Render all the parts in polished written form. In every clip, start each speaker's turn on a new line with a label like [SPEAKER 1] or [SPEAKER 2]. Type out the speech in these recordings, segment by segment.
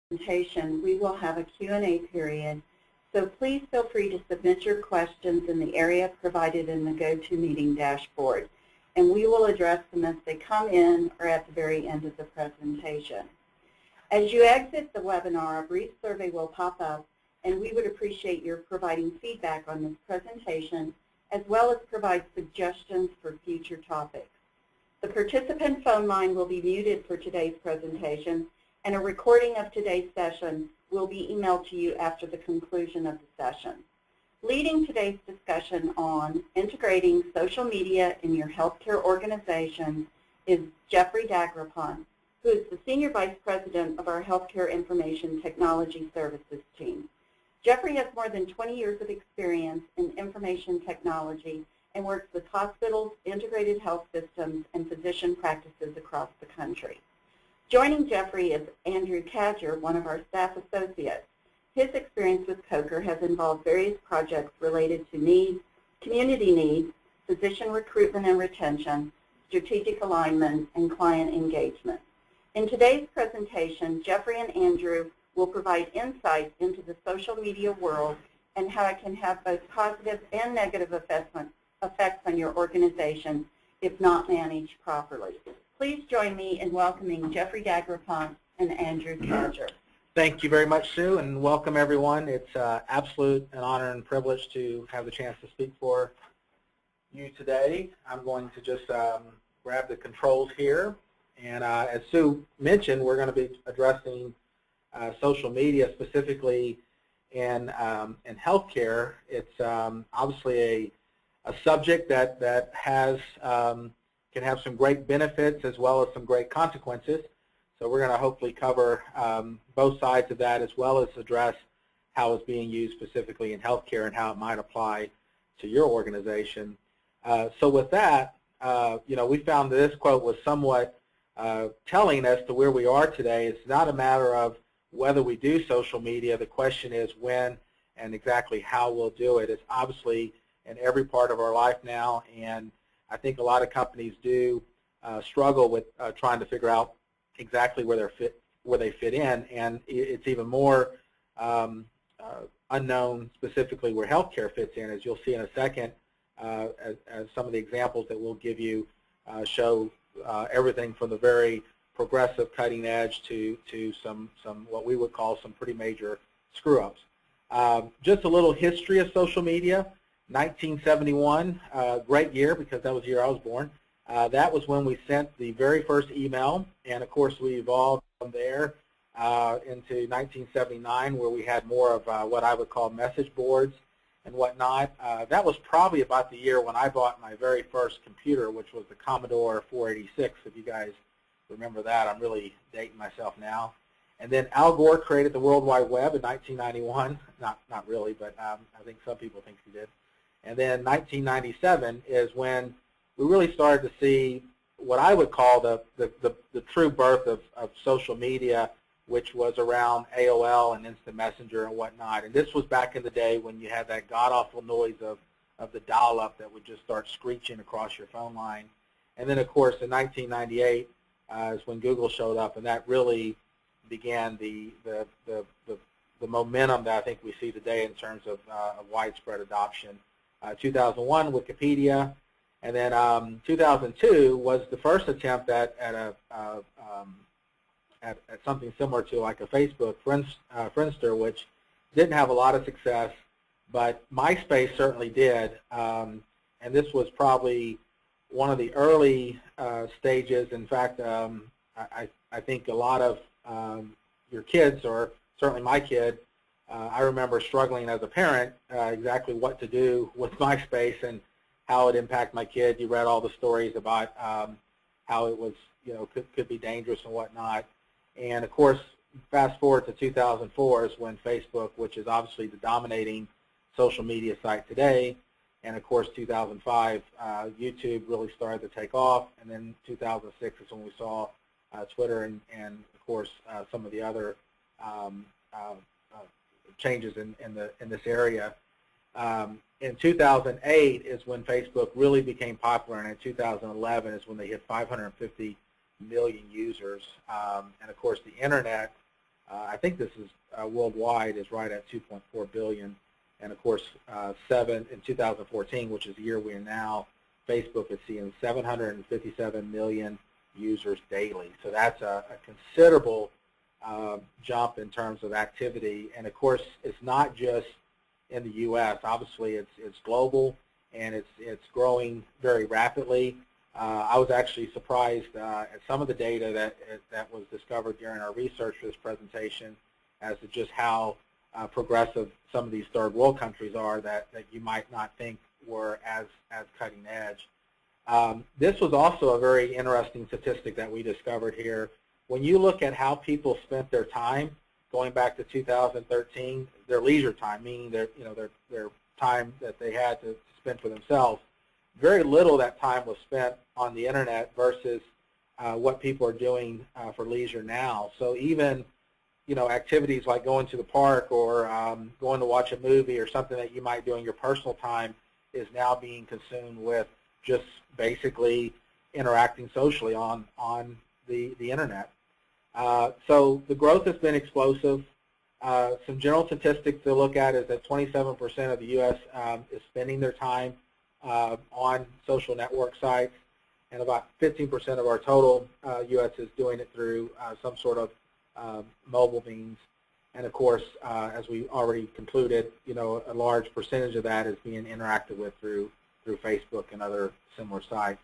[SPEAKER 1] presentation, we will have a Q&A period, so please feel free to submit your questions in the area provided in the GoToMeeting dashboard, and we will address them as they come in or at the very end of the presentation. As you exit the webinar, a brief survey will pop up, and we would appreciate your providing feedback on this presentation, as well as provide suggestions for future topics. The participant phone line will be muted for today's presentation, and a recording of today's session will be emailed to you after the conclusion of the session. Leading today's discussion on integrating social media in your healthcare organization is Jeffrey Dagrapont, who is the Senior Vice President of our Healthcare Information Technology Services team. Jeffrey has more than 20 years of experience in information technology and works with hospitals, integrated health systems, and physician practices across the country. Joining Jeffrey is Andrew Cadger, one of our staff associates. His experience with COCR has involved various projects related to needs, community needs, physician recruitment and retention, strategic alignment, and client engagement. In today's presentation, Jeffrey and Andrew will provide insight into the social media world and how it can have both positive and negative effects on your organization if not managed properly. Please join me in welcoming Jeffrey Dagrapont and Andrew Cadger.
[SPEAKER 2] Thank you very much, Sue, and welcome everyone. It's absolute an honor and privilege to have the chance to speak for you today. I'm going to just grab the controls here, and as Sue mentioned, we're going to be addressing social media, specifically in healthcare. It's obviously a subject that has can have some great benefits as well as some great consequences. So we're going to hopefully cover both sides of that, as well as address how it's being used specifically in healthcare and how it might apply to your organization. So with that, we found that this quote was somewhat telling as to where we are today. It's not a matter of whether we do social media. The question is when and exactly how we'll do it. It's obviously in every part of our life now, and I think a lot of companies do struggle with trying to figure out exactly where they fit in, and it's even more unknown specifically where healthcare fits in, as you'll see in a second, as some of the examples that we'll give you show everything from the very progressive cutting edge to some what we would call some pretty major screw-ups. Just a little history of social media. 1971, great year because that was the year I was born. That was when we sent the very first email, and of course we evolved from there into 1979, where we had more of what I would call message boards and whatnot. That was probably about the year when I bought my very first computer, which was the Commodore 486. If you guys remember that, I'm really dating myself now. And then Al Gore created the World Wide Web in 1991. Not really, but I think some people think he did. And then 1997 is when we really started to see what I would call the true birth of social media, which was around AOL and Instant Messenger and whatnot. And this was back in the day when you had that god-awful noise of the dial-up that would just start screeching across your phone line. And then, of course, in 1998 is when Google showed up, and that really began the momentum that I think we see today in terms of widespread adoption. 2001, Wikipedia, and then 2002 was the first attempt at something similar to like a Facebook Friendster, which didn't have a lot of success, but MySpace certainly did, and this was probably one of the early stages. In fact, I think a lot of your kids, or certainly my kid, I remember struggling as a parent exactly what to do with MySpace and how it impacted my kid. You read all the stories about how it was, could be dangerous and whatnot. And of course, fast forward to 2004 is when Facebook, which is obviously the dominating social media site today, and of course 2005, YouTube really started to take off, and then 2006 is when we saw Twitter and of course some of the other changes in this area. In 2008 is when Facebook really became popular, and in 2011 is when they hit 550 million users. And of course, the internet I think this is worldwide is right at 2.4 billion. And of course, in 2014, which is the year we're in now, Facebook is seeing 757 million users daily. So that's a considerable jump in terms of activity. And of course, it's not just in the U.S. Obviously, it's global, and it's growing very rapidly. I was actually surprised at some of the data that was discovered during our research for this presentation as to just how progressive some of these third world countries are that you might not think were as cutting edge. This was also a very interesting statistic that we discovered here. When you look at how people spent their time going back to 2013, their leisure time, meaning their time that they had to spend for themselves, very little of that time was spent on the internet versus what people are doing for leisure now. So even activities like going to the park or going to watch a movie or something that you might do in your personal time is now being consumed with just basically interacting socially on the internet. So the growth has been explosive. Some general statistics to look at is that 27% of the U.S. Is spending their time on social network sites, and about 15% of our total U.S. is doing it through some sort of mobile means. And of course, as we already concluded, a large percentage of that is being interacted with through Facebook and other similar sites.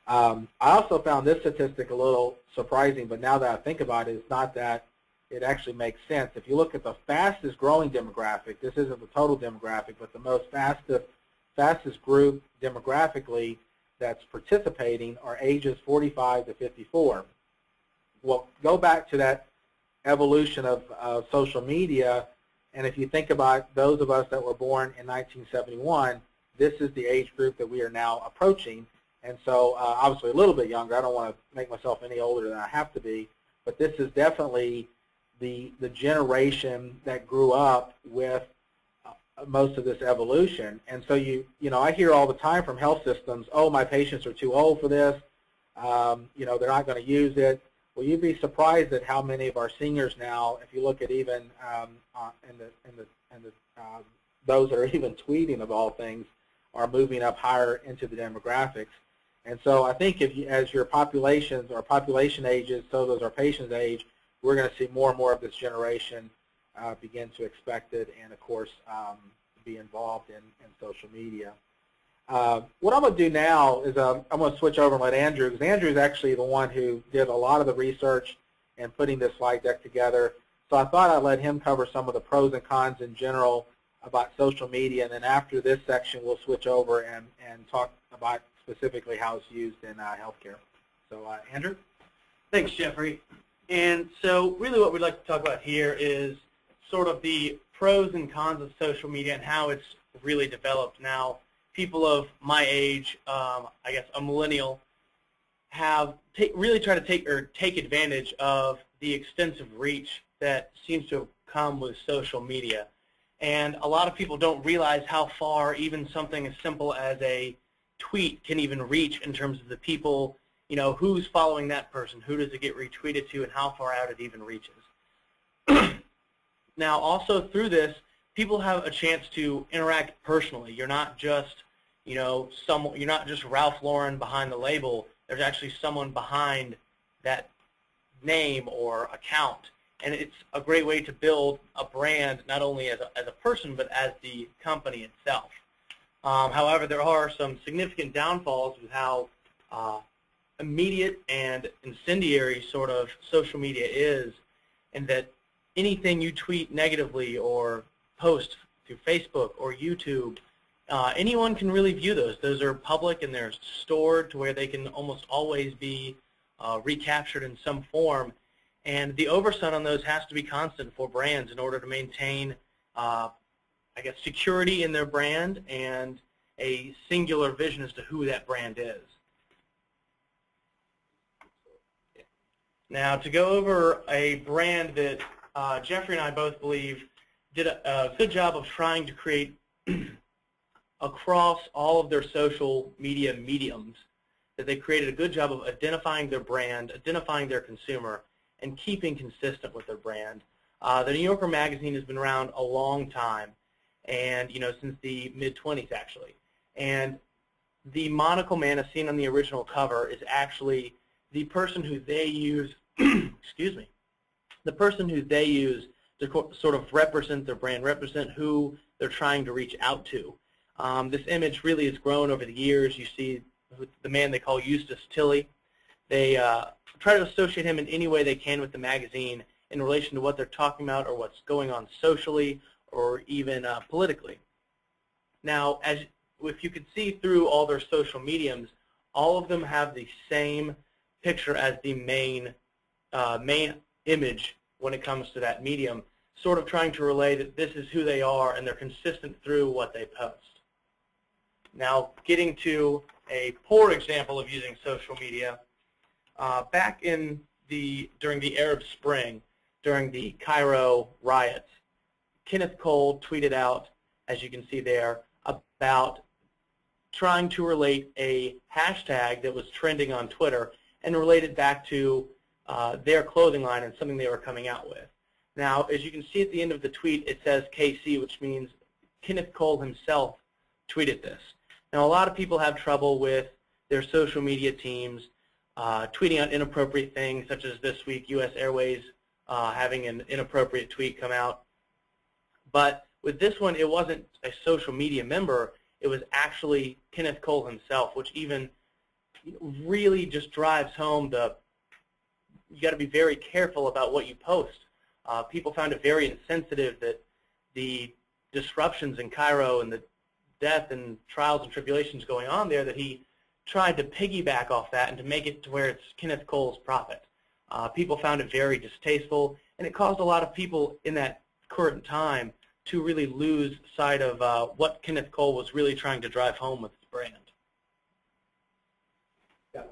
[SPEAKER 2] I also found this statistic a little surprising, but now that I think about it, it's not that it actually makes sense. If you look at the fastest growing demographic, this isn't the total demographic, but the most fastest group demographically that's participating are ages 45 to 54. Well, go back to that evolution of social media, and if you think about those of us that were born in 1971, this is the age group that we are now approaching. And so obviously a little bit younger. I don't want to make myself any older than I have to be, but this is definitely the generation that grew up with most of this evolution. And so I hear all the time from health systems, oh, my patients are too old for this. They're not going to use it. Well, you'd be surprised at how many of our seniors now, if you look at even those that are even tweeting of all things, are moving up higher into the demographics. And so I think as your population ages, so does our patients age, we're going to see more and more of this generation begin to expect it and, of course, be involved in social media. What I'm going to do now is I'm going to switch over and let Andrew, because Andrew is actually the one who did a lot of the research and putting this slide deck together. So I thought I'd let him cover some of the pros and cons in general about social media, and then after this section we'll switch over and talk about specifically how it's used in healthcare. So Andrew?
[SPEAKER 3] Thanks, Jeffrey. And so really what we'd like to talk about here is sort of the pros and cons of social media and how it's really developed. Now, people of my age, I guess a millennial, have really tried to take advantage of the extensive reach that seems to have come with social media. And a lot of people don't realize how far even something as simple as a tweet can even reach in terms of the people, who's following that person, who does it get retweeted to, and how far out it even reaches. Now, also through this, people have a chance to interact personally. You're not just, you're not just Ralph Lauren behind the label. There's actually someone behind that name or account. And it's a great way to build a brand not only as a person but as the company itself. However, there are some significant downfalls with how immediate and incendiary sort of social media is, and that anything you tweet negatively or post through Facebook or YouTube, anyone can really view those. Those are public and they're stored to where they can almost always be recaptured in some form. And the oversight on those has to be constant for brands in order to maintain, I guess, security in their brand and a singular vision as to who that brand is. Now, to go over a brand that Jeffrey and I both believe did a good job of trying to create across all of their social media mediums, that they created a good job of identifying their brand, identifying their consumer, and keeping consistent with their brand. The New Yorker magazine has been around a long time, and since the mid-20s actually. And the monocle man as seen on the original cover is actually the person who they use, excuse me, the person who they use to sort of represent their brand, represent who they're trying to reach out to. This image really has grown over the years. You see the man they call Eustace Tilley. They try to associate him in any way they can with the magazine in relation to what they're talking about or what's going on socially or even politically. Now, if you could see through all their social mediums, all of them have the same picture as the main image when it comes to that medium, sort of trying to relay that this is who they are and they're consistent through what they post. Now, getting to a poor example of using social media, back during the Arab Spring, during the Cairo riots, Kenneth Cole tweeted out, as you can see there, about trying to relate a hashtag that was trending on Twitter and relate it back to their clothing line and something they were coming out with. Now, as you can see at the end of the tweet, it says KC, which means Kenneth Cole himself tweeted this. Now, a lot of people have trouble with their social media teams tweeting out inappropriate things, such as this week, U.S. Airways having an inappropriate tweet come out. But with this one, it wasn't a social media member. It was actually Kenneth Cole himself, which even really just drives home you got to be very careful about what you post. People found it very insensitive that the disruptions in Cairo and the death and trials and tribulations going on there, that he tried to piggyback off that and to make it to where it's Kenneth Cole's profit. People found it very distasteful, and it caused a lot of people in that current time to really lose sight of what Kenneth Cole was really trying to drive home with his brand.
[SPEAKER 2] Yeah.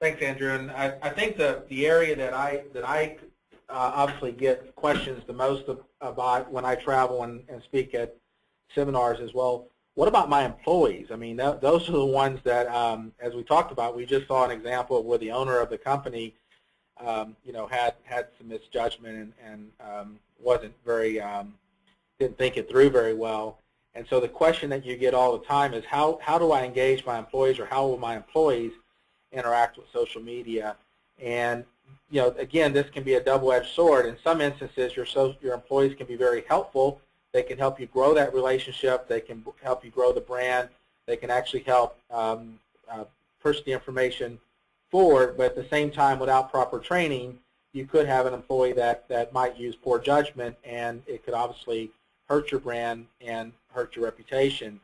[SPEAKER 2] Thanks, Andrew. And I think the area that I obviously get questions the most about when I travel and speak at seminars as well, what about my employees? I mean, those are the ones that, as we talked about, we just saw an example of where the owner of the company, had some misjudgment and wasn't very, didn't think it through very well. And so the question that you get all the time is, how do I engage my employees, or how will my employees interact with social media? And again, this can be a double-edged sword. In some instances, your employees can be very helpful. They can help you grow that relationship. They can help you grow the brand. They can actually help push the information forward. But at the same time, without proper training, you could have an employee that might use poor judgment, and it could obviously hurt your brand and hurt your reputation.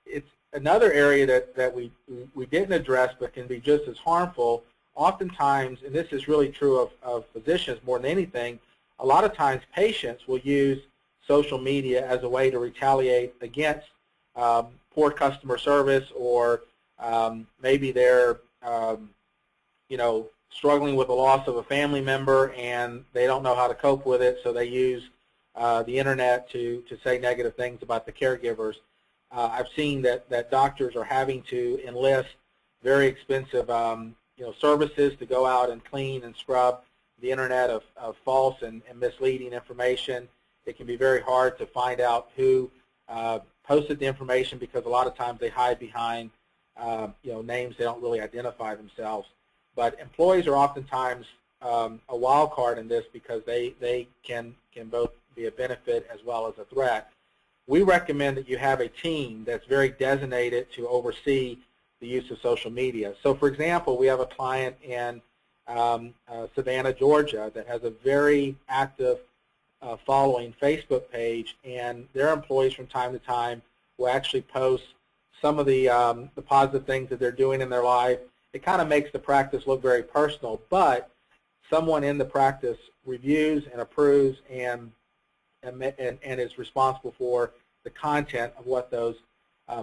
[SPEAKER 2] It's another area that we didn't address but can be just as harmful. Oftentimes, and this is really true of physicians more than anything, a lot of times patients will use social media as a way to retaliate against poor customer service, or maybe they're struggling with the loss of a family member and they don't know how to cope with it, so they use the internet to say negative things about the caregivers. I've seen that doctors are having to enlist very expensive services to go out and clean and scrub the internet of false and misleading information. It can be very hard to find out who posted the information, because a lot of times they hide behind names. They don't really identify themselves. But employees are oftentimes a wild card in this, because they can both be a benefit as well as a threat. We recommend that you have a team that's very designated to oversee the use of social media. So, for example, we have a client in Savannah, Georgia, that has a very active following Facebook page, and their employees from time to time will actually post some of the positive things that they're doing in their life. It kind of makes the practice look very personal, but someone in the practice reviews and approves and is responsible for the content of what those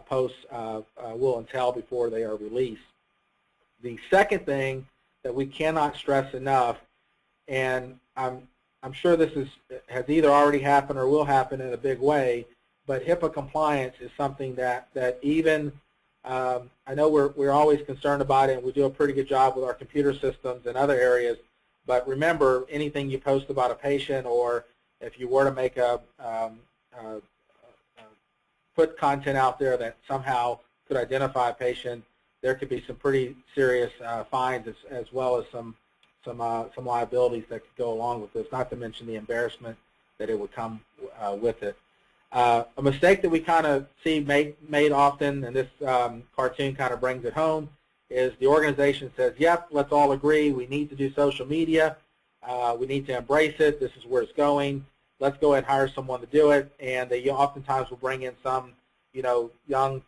[SPEAKER 2] posts will entail before they are released. The second thing that we cannot stress enough, and I'm sure this has either already happened or will happen in a big way, but HIPAA compliance is something that even I know we're always concerned about it, and we do a pretty good job with our computer systems and other areas, But remember, anything you post about a patient, or if you were to make put content out there that somehow could identify a patient, there could be some pretty serious fines, as well as some liabilities that could go along with this, not to mention the embarrassment that it would come with it. A mistake that we kind of see made often, and this cartoon kind of brings it home, is the organization says, yep, let's all agree, we need to do social media, we need to embrace it, this is where it's going, let's go ahead and hire someone to do it, and they oftentimes will bring in some, young,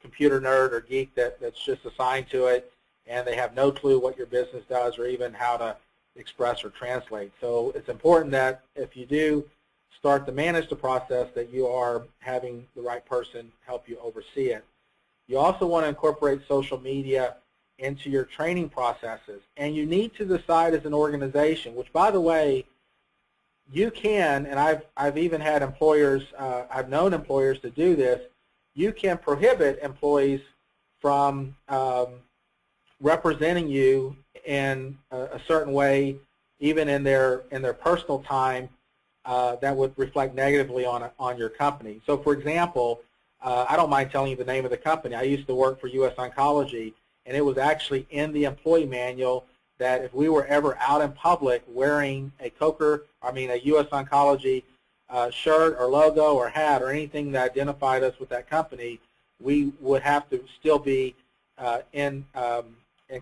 [SPEAKER 2] computer nerd or geek that's just assigned to it, and they have no clue what your business does or even how to express or translate. So it's important that if you do start to manage the process, that you are having the right person help you oversee it. You also want to incorporate social media into your training processes, and you need to decide as an organization, which, by the way, you can, and I've even had employers, I've known employers to do this, you can prohibit employees from representing you in a certain way, even in their personal time, that would reflect negatively on your company. So, for example, I don't mind telling you the name of the company. I used to work for US Oncology, and it was actually in the employee manual that if we were ever out in public wearing a US Oncology shirt or logo or hat or anything that identified us with that company, we would have to still be in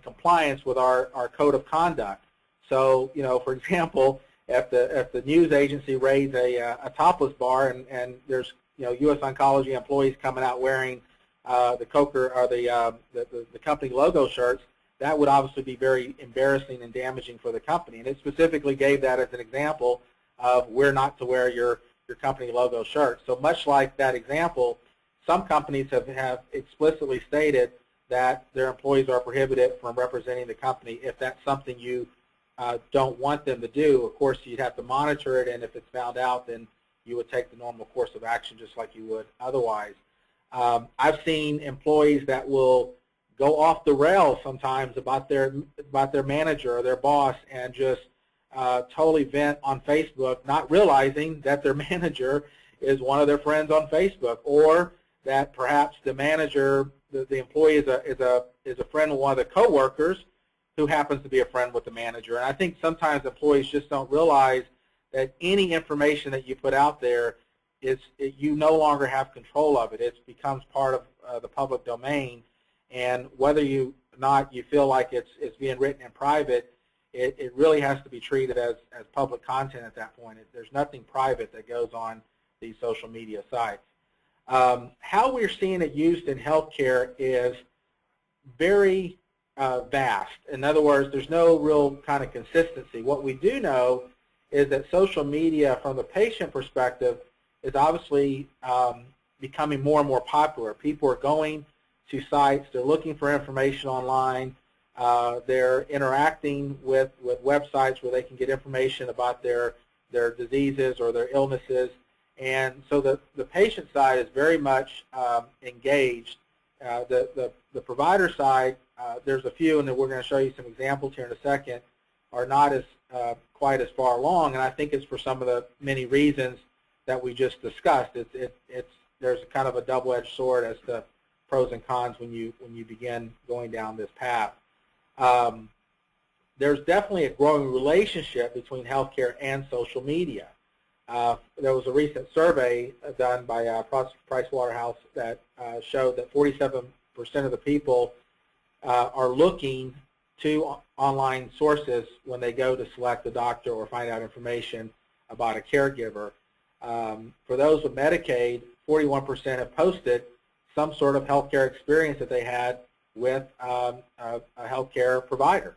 [SPEAKER 2] compliance with our code of conduct. So, for example, if the news agency raids a topless bar and there's US Oncology employees coming out wearing the Coker or the company logo shirts, that would obviously be very embarrassing and damaging for the company. And it specifically gave that as an example of where not to wear your company logo shirt. So much like that example, some companies have explicitly stated that their employees are prohibited from representing the company. If that's something you don't want them to do, of course, you'd have to monitor it, and if it's found out, then you would take the normal course of action just like you would otherwise. I've seen employees that will go off the rails sometimes about their manager or their boss and just totally vent on Facebook, not realizing that their manager is one of their friends on Facebook, or that perhaps the manager, the employee is a friend with one of the coworkers who happens to be a friend with the manager. And I think sometimes employees just don't realize that any information that you put out there you no longer have control of it. It becomes part of the public domain, and whether you feel like it's being written in private, it really has to be treated as public content at that point. There's nothing private that goes on these social media sites. How we're seeing it used in healthcare is very vast. In other words, there's no real kind of consistency. What we do know is that social media, from the patient perspective, is obviously becoming more and more popular. People are going to sites, they're looking for information online, they're interacting with websites where they can get information about their diseases or their illnesses, and so the patient side is very much engaged. The provider side, there's a few, and then we're going to show you some examples here in a second, are not as quite as far along, and I think it's for some of the many reasons that we just discussed. There's kind of a double-edged sword as to pros and cons when you begin going down this path. There's definitely a growing relationship between healthcare and social media. There was a recent survey done by Pricewaterhouse that showed that 47% of the people are looking to online sources when they go to select a doctor or find out information about a caregiver. For those with Medicaid, 41% have posted some sort of healthcare experience that they had with a healthcare provider.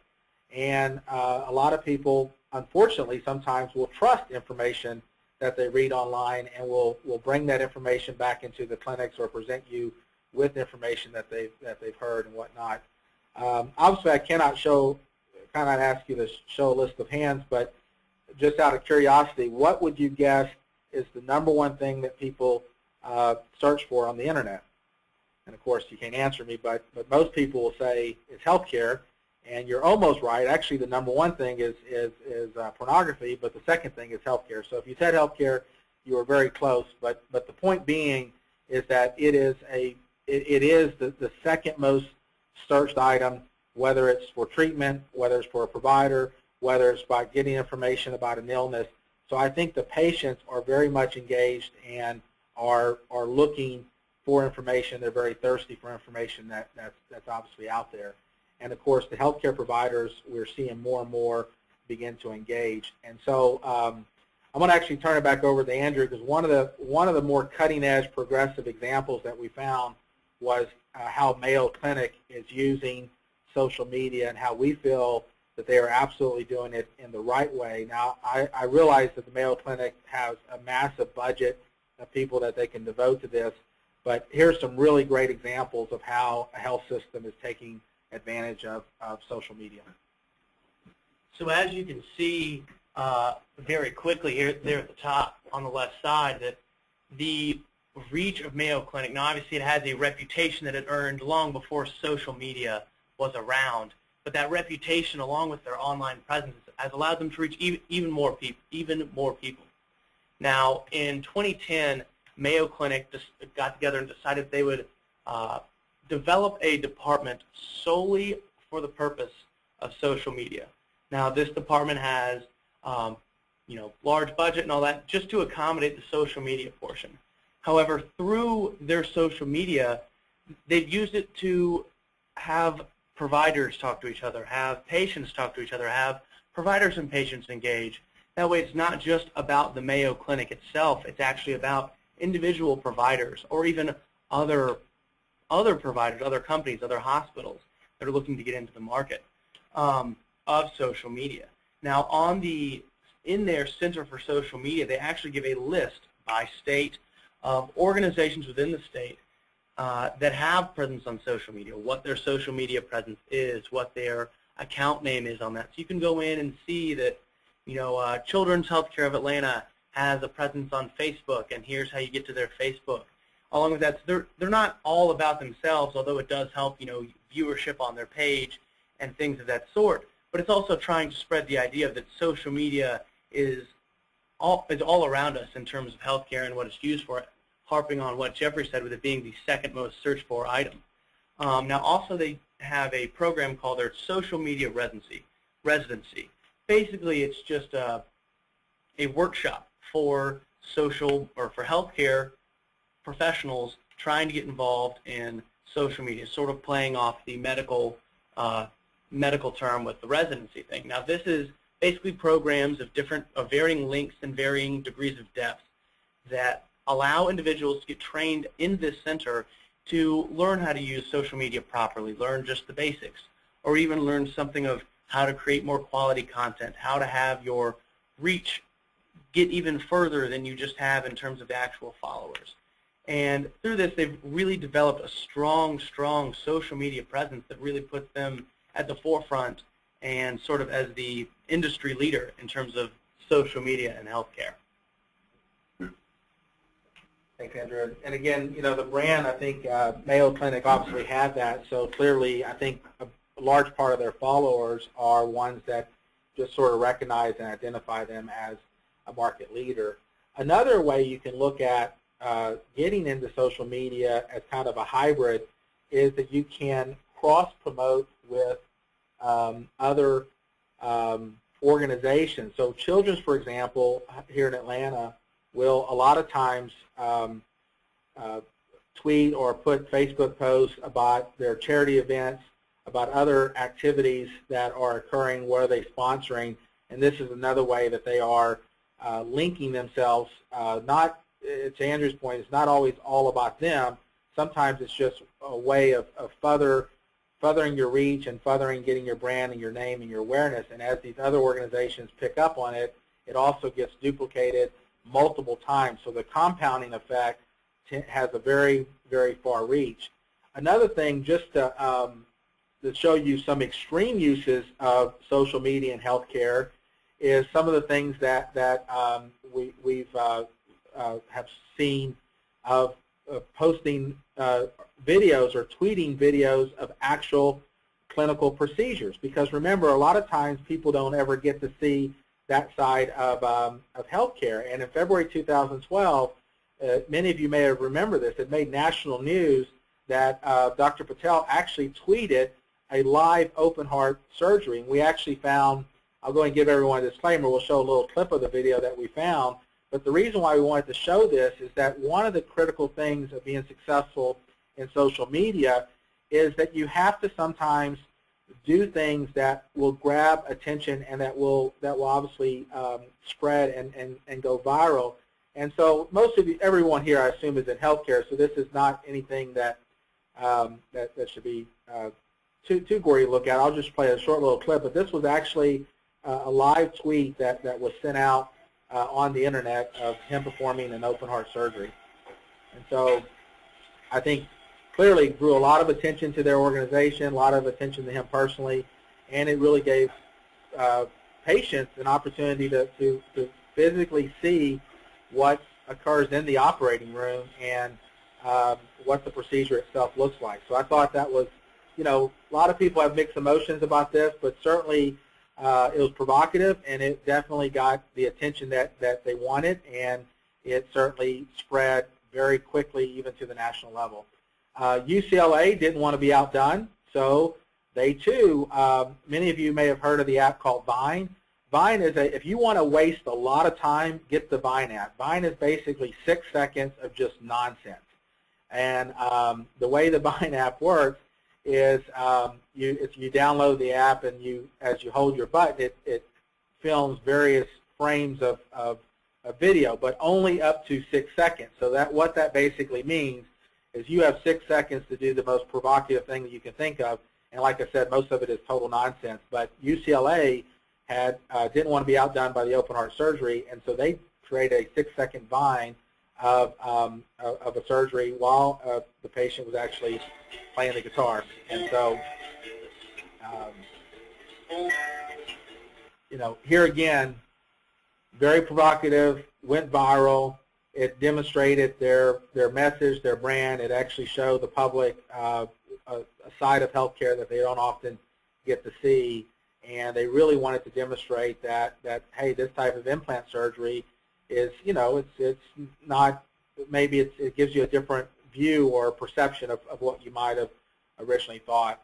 [SPEAKER 2] And a lot of people, unfortunately, sometimes will trust information that they read online and will bring that information back into the clinics or present you with information that they've heard and whatnot. Obviously, I cannot ask you to show a list of hands, but just out of curiosity, what would you guess is the #1 thing that people search for on the internet? And of course, you can't answer me, but most people will say it's healthcare, And you're almost right. Actually, the number one thing is pornography, but the second thing is healthcare. So if you said healthcare, you were very close. But the point being is that it is the second most searched item, whether it's for treatment, whether it's for a provider, whether it's about getting information about an illness. So I think the patients are very much engaged and are looking for information. They're very thirsty for information that's obviously out there. And of course, the healthcare providers, we're seeing more and more begin to engage. And so I'm going to actually turn it back over to Andrew, because one of the more cutting-edge progressive examples that we found was how Mayo Clinic is using social media, and how we feel that they are absolutely doing it in the right way. Now, I realize that the Mayo Clinic has a massive budget of people that they can devote to this, but here's some really great examples of how a health system is taking advantage of social media.
[SPEAKER 3] So as you can see very quickly here, there at the top on the left side, that the reach of Mayo Clinic, now obviously it has a reputation that it earned long before social media was around, but that reputation, along with their online presence, has allowed them to reach even more people. Now, in 2010, Mayo Clinic just got together and decided they would develop a department solely for the purpose of social media. Now, this department has, large budget and all that, just to accommodate the social media portion. However, through their social media, they've used it to have providers talk to each other, have patients talk to each other, have providers and patients engage. That way, it's not just about the Mayo Clinic itself. It's actually about individual providers, or even other providers, other companies, other hospitals that are looking to get into the market of social media. Now, in their Center for Social Media, they actually give a list by state of organizations within the state that have presence on social media, what their social media presence is, what their account name is on that. So you can go in and see that, Children's Healthcare of Atlanta has a presence on Facebook, and here's how you get to their Facebook. Along with that, so they're not all about themselves, although it does help, viewership on their page and things of that sort. But it's also trying to spread the idea that social media is all around us in terms of healthcare and what it's used for, harping on what Jeffrey said with it being the second most searched for item. Now, also they have a program called their Social Media Residency. Basically, it's just a workshop for for healthcare professionals trying to get involved in social media, sort of playing off the medical term with the residency thing. Now, this is basically programs of varying lengths and varying degrees of depth that allow individuals to get trained in this center to learn how to use social media properly, learn just the basics, or even learn something of how to create more quality content, how to have your reach get even further than you just have in terms of the actual followers. And through this, they've really developed a strong social media presence that really puts them at the forefront and sort of as the industry leader in terms of social media and healthcare.
[SPEAKER 2] Thanks, Andrew. And again, the brand, I think Mayo Clinic obviously had that, so clearly I think a large part of their followers are ones that just sort of recognize and identify them as a market leader. Another way you can look at getting into social media as kind of a hybrid is that you can cross-promote with other organizations. So Children's, for example, here in Atlanta, will a lot of times tweet or put Facebook posts about their charity events, about other activities that are occurring, what are they sponsoring, and this is another way that they are linking themselves. Not, to Andrew's point, it's not always all about them. Sometimes it's just a way of furthering your reach and furthering getting your brand and your name and your awareness, and as these other organizations pick up on it, it also gets duplicated multiple times. So the compounding effect has a very, very far reach. Another thing, just to show you some extreme uses of social media in healthcare, is some of the things that we've have seen of posting videos or tweeting videos of actual clinical procedures. Because remember, a lot of times people don't ever get to see that side of healthcare. And in February 2012, many of you may have remembered this, it made national news that Dr. Patel actually tweeted a live open heart surgery. And we actually found, I'll go ahead and give everyone a disclaimer, we'll show a little clip of the video that we found. But the reason why we wanted to show this is that one of the critical things of being successful in social media is that you have to sometimes do things that will grab attention and that will obviously spread and go viral. And so most of you, everyone here, I assume, is in healthcare, so this is not anything that that should be too gory to look at. I'll just play a short little clip, but this was actually a live tweet that was sent out on the internet of him performing an open heart surgery. And so I think clearly drew a lot of attention to their organization, a lot of attention to him personally, and it really gave patients an opportunity to physically see what occurs in the operating room and what the procedure itself looks like. So I thought that was, you know, a lot of people have mixed emotions about this, but certainly it was provocative, and it definitely got the attention that they wanted, and it certainly spread very quickly even to the national level. UCLA didn't want to be outdone, so they too, many of you may have heard of the app called Vine. Vine is if you want to waste a lot of time, get the Vine app. Vine is basically 6 seconds of just nonsense. And the way the Vine app works is you download the app, and as you hold your button, it films various frames of video, but only up to 6 seconds. So what that basically means is you have 6 seconds to do the most provocative thing that you can think of, and like I said, most of it is total nonsense. But UCLA didn't want to be outdone by the open heart surgery, and so they created a 6-second Vine of a surgery while the patient was actually playing the guitar. And so, you know, here again, very provocative, went viral. It demonstrated their message, their brand. It actually showed the public a side of healthcare that they don't often get to see, and they really wanted to demonstrate that hey, this type of implant surgery is, you know, it's not, maybe it gives you a different view or perception of what you might have originally thought.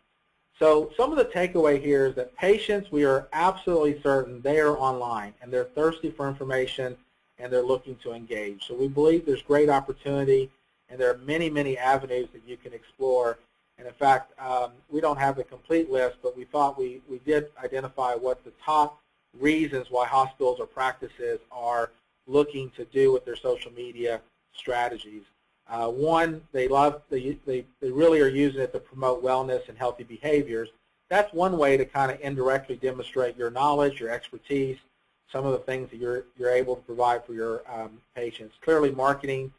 [SPEAKER 2] So some of the takeaway here is that patients, we are absolutely certain they are online, and they're thirsty for information, and they're looking to engage. So we believe there's great opportunity, and there are many, many avenues that you can explore. And in fact, we don't have the complete list, but we thought we did identify what the top reasons why hospitals or practices are looking to do with their social media strategies. One, they really are using it to promote wellness and healthy behaviors. That's one way to kind of indirectly demonstrate your knowledge, your expertise, some of the things that you're able to provide for your patients. Clearly, marketing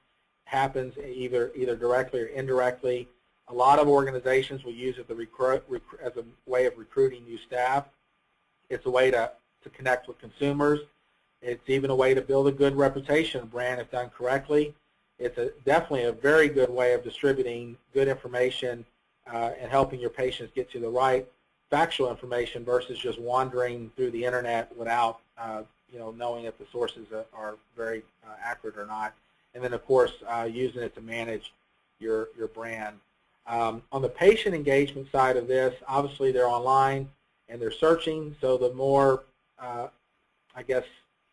[SPEAKER 2] happens either directly or indirectly. A lot of organizations will use it as a way of recruiting new staff. It's a way to connect with consumers. It's even a way to build a good reputation brand if done correctly. It's definitely a very good way of distributing good information and helping your patients get to the right factual information versus just wandering through the internet without knowing if the sources are very accurate or not. And then, of course, using it to manage your brand. On the patient engagement side of this, obviously they're online and they're searching, so the more, I guess,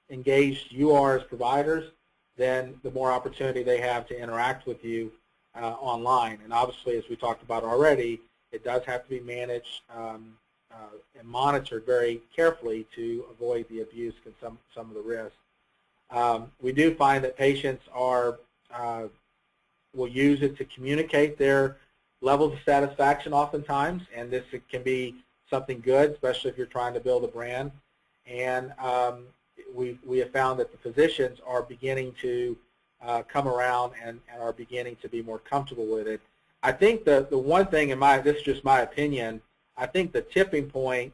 [SPEAKER 2] engaged you are as providers, then the more opportunity they have to interact with you online. And obviously, as we talked about already, it does have to be managed and monitored very carefully to avoid the abuse and some of the risks. We do find that patients will use it to communicate their levels of satisfaction oftentimes, and this can be something good, especially if you're trying to build a brand. And we have found that the physicians are beginning to come around and are beginning to be more comfortable with it. I think the one thing, this is just my opinion, I think the tipping point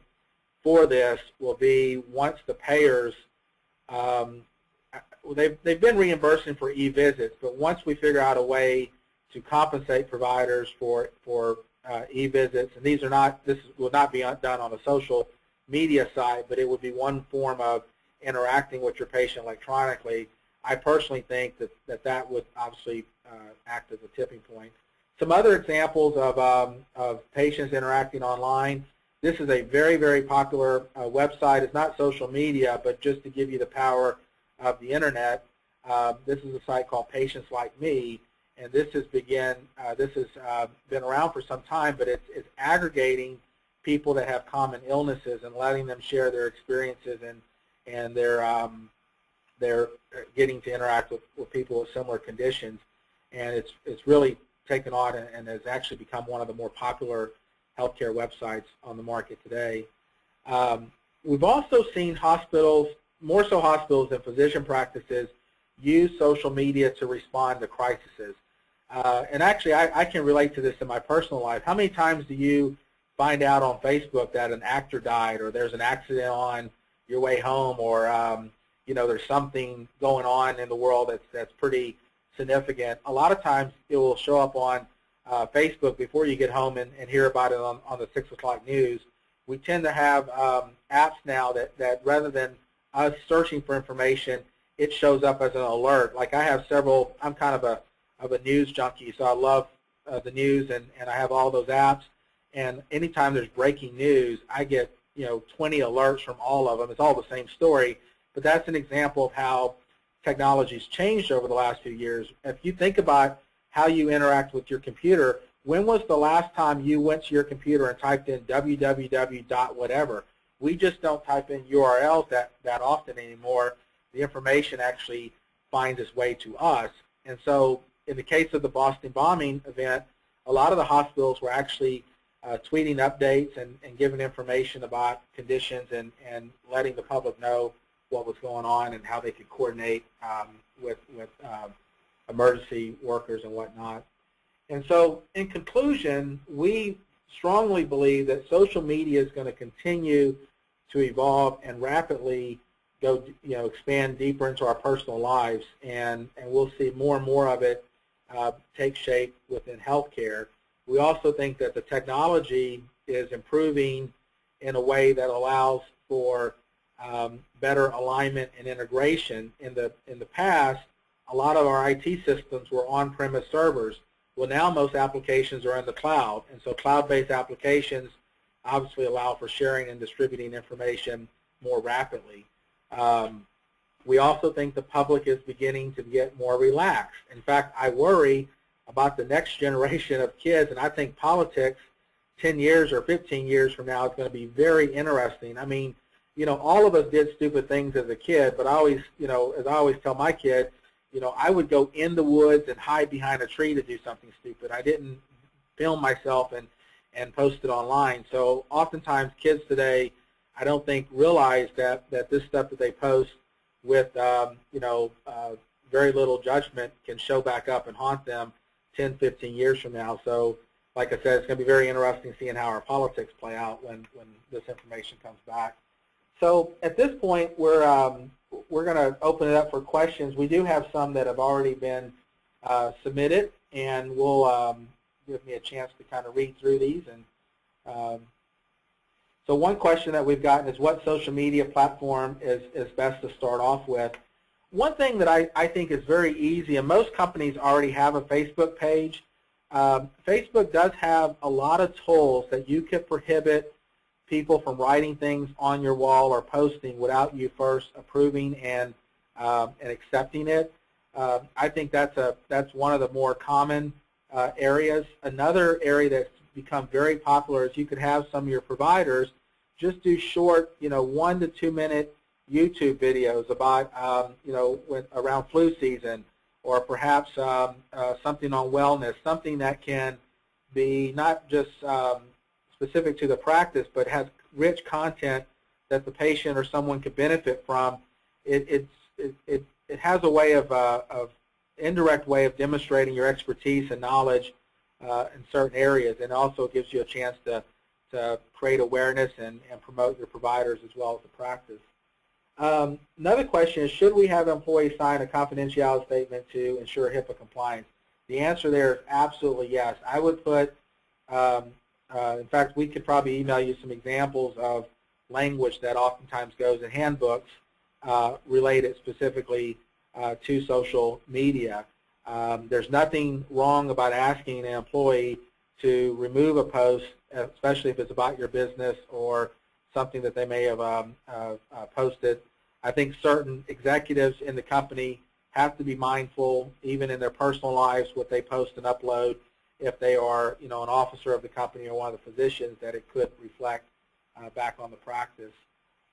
[SPEAKER 2] for this will be once the payers, they've been reimbursing for e-visits, but once we figure out a way to compensate providers for e-visits, and these are not, this will not be done on a social media site, but it would be one form of interacting with your patient electronically. I personally think that would obviously act as a tipping point. Some other examples of patients interacting online. This is a very, very popular website. It's not social media, but just to give you the power of the internet, this is a site called Patients Like Me, and this has been around for some time, but it's aggregating people that have common illnesses and letting them share their experiences, and they're getting to interact with people with similar conditions, and it's really taken on and has actually become one of the more popular healthcare websites on the market today. We've also seen hospitals, more so hospitals and physician practices, use social media to respond to crises. And actually, I can relate to this in my personal life. How many times do you find out on Facebook that an actor died, or there's an accident on your way home, or you know, there's something going on in the world that's pretty significant? A lot of times it will show up on Facebook before you get home and hear about it on the 6 o'clock news. We tend to have apps now that rather than us searching for information, it shows up as an alert. Like I have several, I'm kind of a news junkie, so I love the news, and I have all those apps. And anytime there's breaking news, I get 20 alerts from all of them. It's all the same story, but that's an example of how technology's changed over the last few years. If you think about how you interact with your computer, when was the last time you went to your computer and typed in www.whatever? We just don't type in URLs that often anymore. The information actually finds its way to us. And so in the case of the Boston bombing event, a lot of the hospitals were actually tweeting updates and giving information about conditions and letting the public know what was going on and how they could coordinate with emergency workers and whatnot. And so in conclusion, we strongly believe that social media is going to continue to evolve and rapidly go, expand deeper into our personal lives, and we'll see more and more of it take shape within healthcare. We also think that the technology is improving in a way that allows for better alignment and integration. In the past, a lot of our IT systems were on-premise servers. Well, now most applications are in the cloud, and so cloud-based applications obviously allow for sharing and distributing information more rapidly. We also think the public is beginning to get more relaxed. In fact, I worry about the next generation of kids, and I think politics 10 years or 15 years from now is going to be very interesting. I mean, all of us did stupid things as a kid, but I always, as I always tell my kid, I would go in the woods and hide behind a tree to do something stupid. I didn't film myself and post it online. So oftentimes kids today, I don't think realize that this stuff that they post with, very little judgment can show back up and haunt them 10, 15 years from now. So like I said, it's going to be very interesting seeing how our politics play out when this information comes back. So at this point, we're going to open it up for questions. We do have some that have already been submitted, and we'll give me a chance to kind of read through these. And so one question that we've gotten is, what social media platform is best to start off with? One thing that I think is very easy, and most companies already have a Facebook page. Facebook does have a lot of tools that you can prohibit people from writing things on your wall or posting without you first approving and accepting it. I think that's one of the more common areas. Another area that's become very popular is you could have some of your providers just do short, 1 to 2 minute YouTube videos about, around flu season, or perhaps something on wellness, something that can be not just specific to the practice, but has rich content that the patient or someone could benefit from. It has a way of indirect way of demonstrating your expertise and knowledge in certain areas, and also gives you a chance to create awareness and promote your providers as well as the practice. Another question is, should we have employees sign a confidentiality statement to ensure HIPAA compliance? The answer there is absolutely yes. I would put In fact, we could probably email you some examples of language that oftentimes goes in handbooks related specifically to social media. There's nothing wrong about asking an employee to remove a post, especially if it's about your business or something that they may have posted. I think certain executives in the company have to be mindful, even in their personal lives, what they post and upload. If they are, an officer of the company or one of the physicians, that it could reflect back on the practice.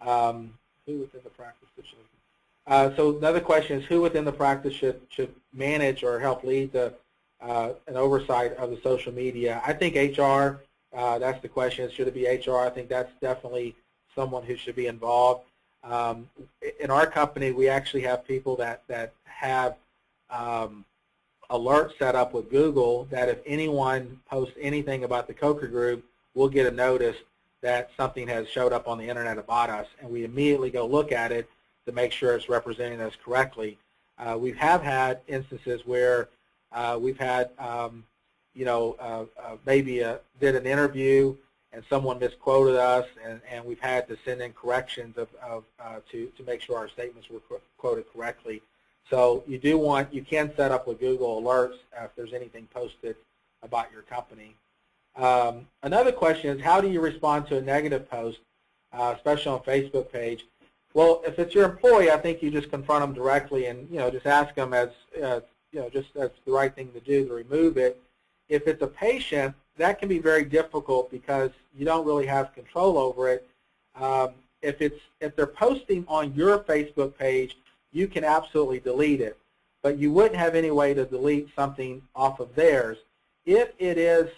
[SPEAKER 2] Who within the practice should? So another question is, who within the practice should manage or help lead an oversight of the social media? I think HR. That's the question. Should it be HR? I think that's definitely someone who should be involved. In our company, we actually have people that have alerts set up with Google that if anyone posts anything about the Coker Group, we'll get a notice that something has showed up on the internet about us, and we immediately go look at it to make sure it's representing us correctly. We have had instances where we've had, maybe did an interview and someone misquoted us, and we've had to send in corrections to make sure our statements were quoted correctly. So you can set up with Google alerts if there's anything posted about your company. Another question is, how do you respond to a negative post, especially on a Facebook page? Well, if it's your employee, I think you just confront them directly and just ask them as just that's the right thing to do to remove it. If it's a patient, that can be very difficult because you don't really have control over it. If they're posting on your Facebook page, you can absolutely delete it, but you wouldn't have any way to delete something off of theirs. If it is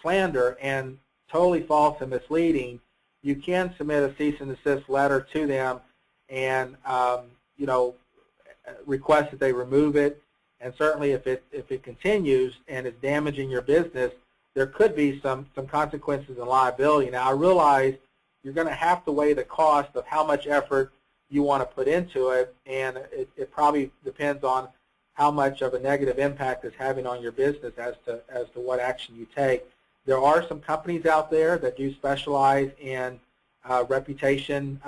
[SPEAKER 2] slander and totally false and misleading, you can submit a cease and desist letter to them and request that they remove it. And certainly if it continues and is damaging your business, there could be some consequences and liability. Now, I realize you're going to have to weigh the cost of how much effort you want to put into it, and it probably depends on how much of a negative impact it's having on your business as to what action you take. There are some companies out there that do specialize in reputation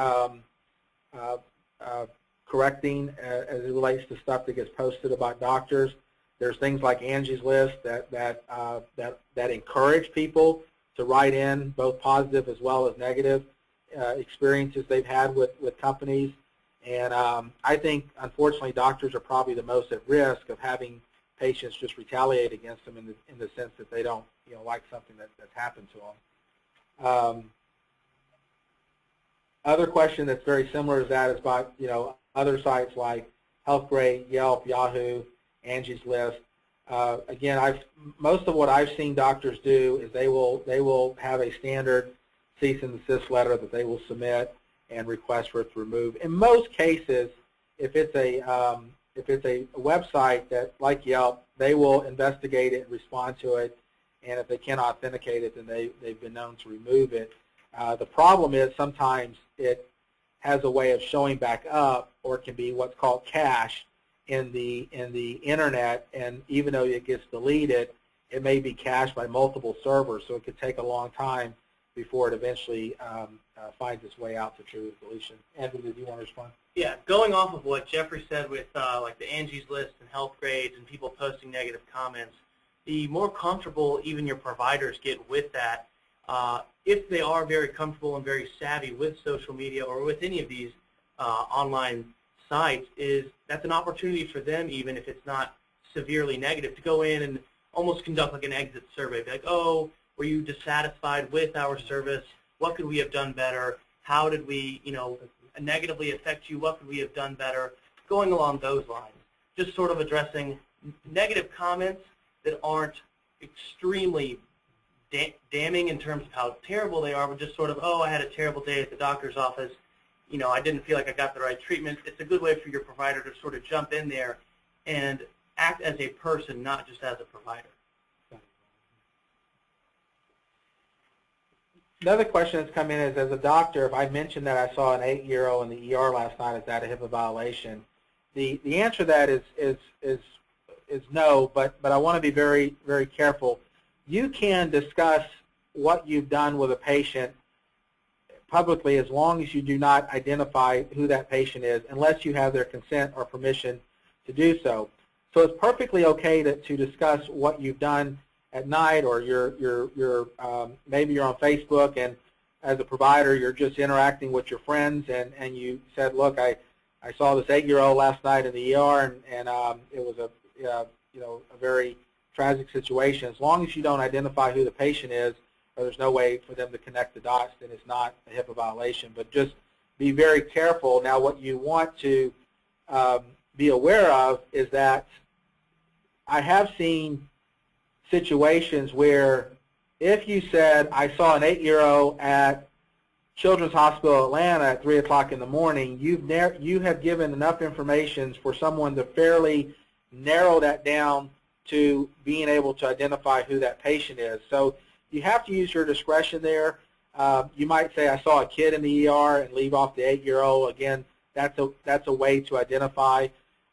[SPEAKER 2] correcting as it relates to stuff that gets posted about doctors. There's things like Angies List that encourage people to write in both positive as well as negative experiences they've had with companies. And I think, unfortunately, doctors are probably the most at risk of having patients just retaliate against them in the sense that they don't like something that's happened to them. Other question that's very similar to that is about other sites like HealthGrade, Yelp, Yahoo, Angie's List. Again, most of what I've seen doctors do is they will have a standard cease and desist letter that they will submit and request for it to remove. In most cases, if it's a website that like Yelp, they will investigate it and respond to it, and if they can't authenticate it, then they've been known to remove it. The problem is sometimes it has a way of showing back up, or it can be what's called cache in the internet, and even though it gets deleted, it may be cached by multiple servers, so it could take a long time before it eventually finds its way out to true deletion. Andrew, did you want to respond?
[SPEAKER 3] Yeah, going off of what Jeffrey said with like the Angie's List and HealthGrades and people posting negative comments, the more comfortable even your providers get with that, if they are very comfortable and very savvy with social media or with any of these online sites, that's an opportunity for them, even if it's not severely negative, to go in and almost conduct like an exit survey. Be like, oh, were you dissatisfied with our service? What could we have done better? How did we, negatively affect you? What could we have done better? Going along those lines. Just sort of addressing negative comments that aren't extremely damning in terms of how terrible they are, but just sort of, oh, I had a terrible day at the doctor's office. I didn't feel like I got the right treatment. It's a good way for your provider to sort of jump in there and act as a person, not just as a provider.
[SPEAKER 2] Another question that's come in is, as a doctor, if I mentioned that I saw an 8-year-old in the ER last night, is that a HIPAA violation? The answer to that is no, but I want to be very, very careful. you can discuss what you've done with a patient publicly as long as you do not identify who that patient is unless you have their consent or permission to do so. So it's perfectly okay to discuss what you've done at night, or maybe you're on Facebook and as a provider you're just interacting with your friends and you said, look, I saw this 8-year-old last night in the ER and it was a very tragic situation. As long as you don't identify who the patient is, or there's no way for them to connect the dots, then it's not a HIPAA violation. But just be very careful. Now, what you want to be aware of is that I have seen situations where if you said, I saw an 8-year-old at Children's Hospital Atlanta at 3 o'clock in the morning, you have given enough information for someone to fairly narrow that down to being able to identify who that patient is. So you have to use your discretion there. You might say, I saw a kid in the ER and leave off the 8-year-old. Again, that's a way to identify.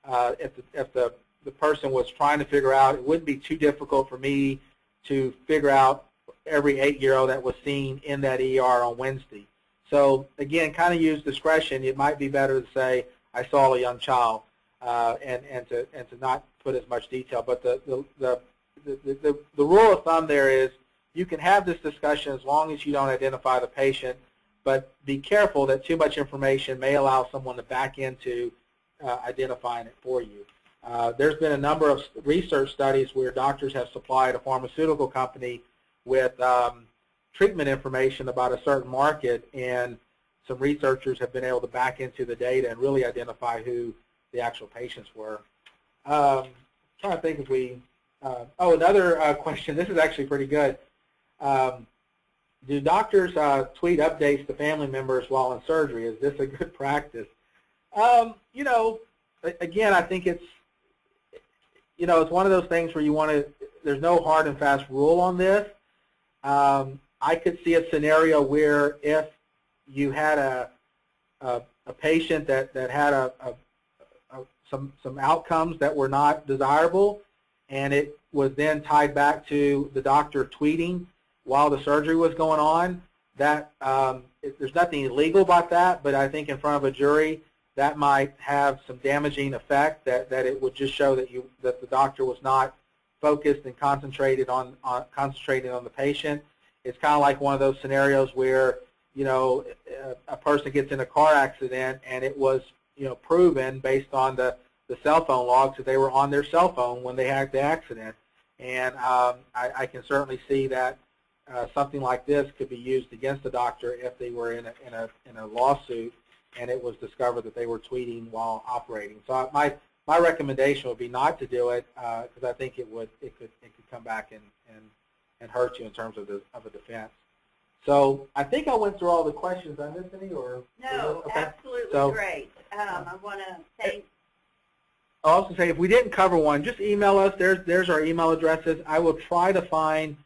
[SPEAKER 2] If the person was trying to figure out, it wouldn't be too difficult for me to figure out every 8-year-old that was seen in that ER on Wednesday. So again, kind of use discretion. It might be better to say, I saw a young child, and to not put as much detail. But the rule of thumb there is you can have this discussion as long as you don't identify the patient, but be careful that too much information may allow someone to back into identifying it for you. There's been a number of research studies where doctors have supplied a pharmaceutical company with treatment information about a certain market, and some researchers have been able to back into the data and really identify who the actual patients were. I'm trying to think if we, another question, this is actually pretty good. Do doctors tweet updates to family members while in surgery? Is this a good practice? You know, again, I think it's, you know, it's one of those things where you want to, there's no hard and fast rule on this. I could see a scenario where if you had a patient that had some outcomes that were not desirable, and it was then tied back to the doctor tweeting while the surgery was going on, that there's nothing illegal about that, but I think in front of a jury that might have some damaging effect, that it would just show that the doctor was not focused and concentrated on the patient. It's kind of like one of those scenarios where, you know, a person gets in a car accident and it was, you know, proven based on the cell phone logs that they were on their cell phone when they had the accident. And I can certainly see that something like this could be used against the doctor if they were in a lawsuit and it was discovered that they were tweeting while operating. So my recommendation would be not to do it, because I think it could come back and hurt you in terms of a defense. So I think I went through all the questions. Did I miss any? Or
[SPEAKER 1] no,
[SPEAKER 2] okay.
[SPEAKER 1] Absolutely
[SPEAKER 2] so,
[SPEAKER 1] great. I want to thank.
[SPEAKER 2] I'll also say if we didn't cover one, just email us. There's our email addresses. I will try to find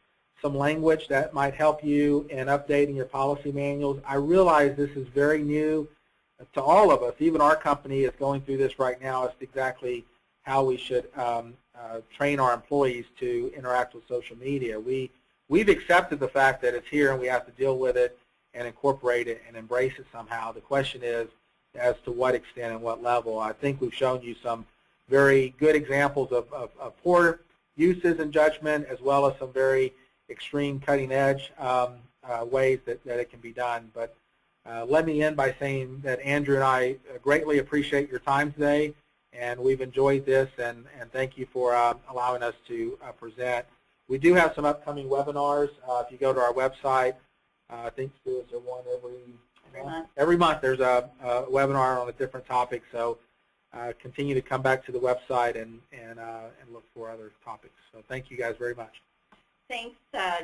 [SPEAKER 2] some language that might help you in updating your policy manuals. I realize this is very new to all of us. Even our company is going through this right now. It's exactly how we should train our employees to interact with social media. We've accepted the fact that it's here and we have to deal with it and incorporate it and embrace it somehow. The question is as to what extent and what level. I think we've shown you some very good examples of poor uses and judgment, as well as some very extreme cutting-edge ways that it can be done. But let me end by saying that Andrew and I greatly appreciate your time today, and we've enjoyed this, and thank you for allowing us to present. We do have some upcoming webinars. If you go to our website, I think there's one every month. There's a webinar on a different topic, so continue to come back to the website and look for other topics. So thank you guys very much.
[SPEAKER 1] Thanks,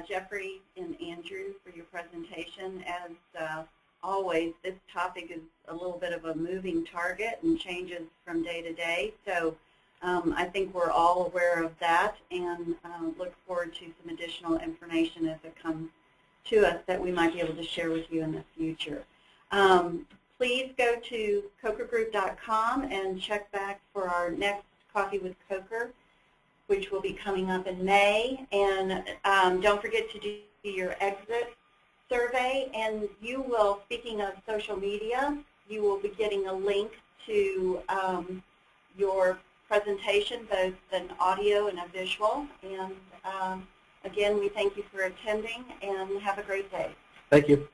[SPEAKER 1] Jeffrey and Andrew, for your presentation. As always, this topic is a little bit of a moving target and changes from day to day. So I think we're all aware of that, and look forward to some additional information as it comes to us that we might be able to share with you in the future. Please go to cokergroup.com and check back for our next Coffee with Coker. which will be coming up in May. And don't forget to do your exit survey. And you will, speaking of social media, you will be getting a link to your presentation, both an audio and a visual. And again, we thank you for attending, and have a great day.
[SPEAKER 2] Thank you.